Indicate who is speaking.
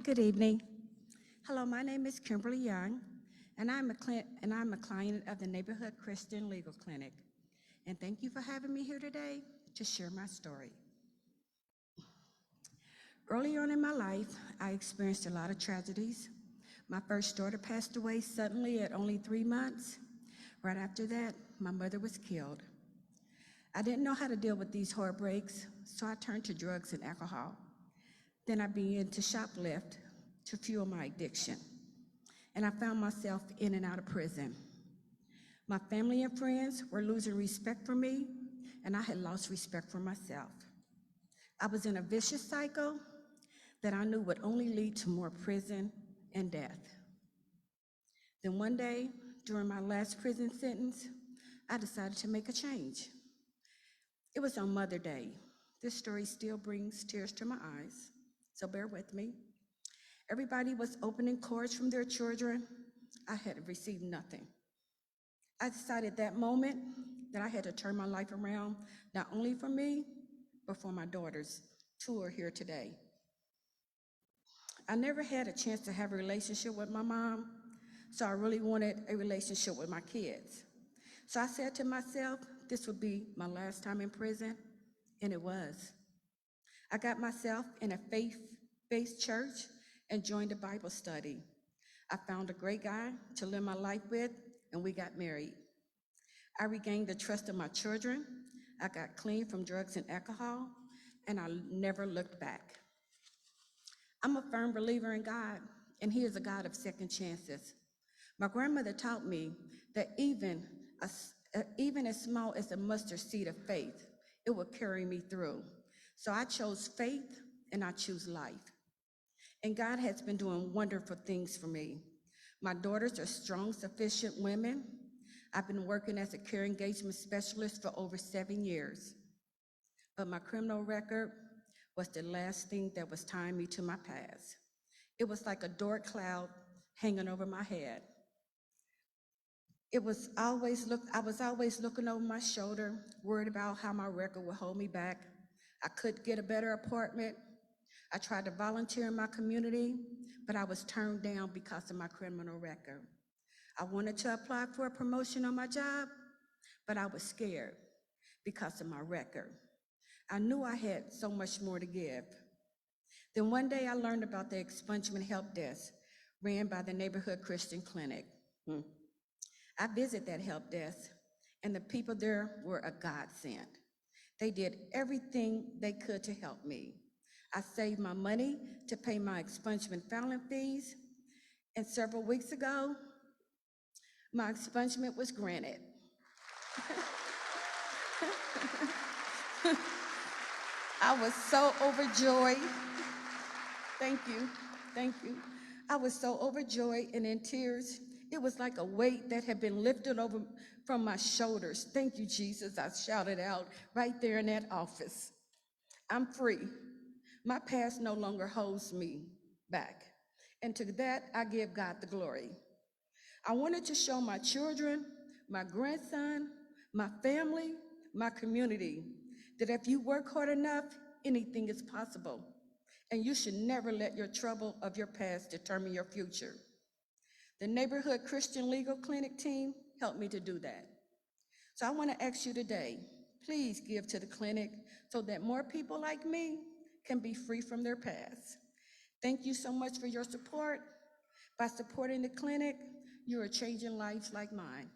Speaker 1: Good evening. Hello, my name is Kimberly Young, and I'm a client of the Neighborhood Christian Legal Clinic. And thank you for having me here today to share my story. Early on in my life, I experienced a lot of tragedies. My first daughter passed away suddenly at only 3 months. Right after that, my mother was killed. I didn't know how to deal with these heartbreaks, so I turned to drugs and alcohol. Then I began to shoplift to fuel my addiction, and I found myself in and out of prison. My family and friends were losing respect for me, and I had lost respect for myself. I was in a vicious cycle that I knew would only lead to more prison and death. Then one day, during my last prison sentence, I decided to make a change. It was on Mother's Day. This story still brings tears to my eyes, so bear with me. Everybody was opening cards from their children. I had received nothing. I decided that moment that I had to turn my life around, not only for me, but for my daughters. 2 are here today. I never had a chance to have a relationship with my mom, so I really wanted a relationship with my kids. So I said to myself, this would be my last time in prison, and it was. I got myself in a faith-based church and joined a Bible study. I found a great guy to live my life with, and we got married. I regained the trust of my children. I got clean from drugs and alcohol, and I never looked back. I'm a firm believer in God, and He is a God of second chances. My grandmother taught me that even as small as a mustard seed of faith, it will carry me through. So I chose faith, and I choose life. And God has been doing wonderful things for me. My daughters are strong, sufficient women. I've been working as a care engagement specialist for over 7 years. But my criminal record was the last thing that was tying me to my past. It was like a dark cloud hanging over my head. I was always looking over my shoulder, worried about how my record would hold me back. I couldn't get a better apartment. I tried to volunteer in my community, but I was turned down because of my criminal record. I wanted to apply for a promotion on my job, but I was scared because of my record. I knew I had so much more to give. Then one day I learned about the Expungement help desk ran by the Neighborhood Christian Clinic. I visited that help desk, and the people there were a godsend. They did everything they could to help me. I saved my money to pay my expungement filing fees, and several weeks ago, my expungement was granted. I was so overjoyed. Thank you. I was so overjoyed and in tears. It was like a weight that had been lifted over from my shoulders. Thank you, Jesus, I shouted out right there in that office. I'm free. My past no longer holds me back. And to that, I give God the glory. I wanted to show my children, my grandson, my family, my community, that if you work hard enough, anything is possible. And you should never let your trouble of your past determine your future. The Neighborhood Christian Legal Clinic team helped me to do that. So I want to ask you today, please give to the clinic so that more people like me can be free from their past. Thank you so much for your support. By supporting the clinic, you are changing lives like mine.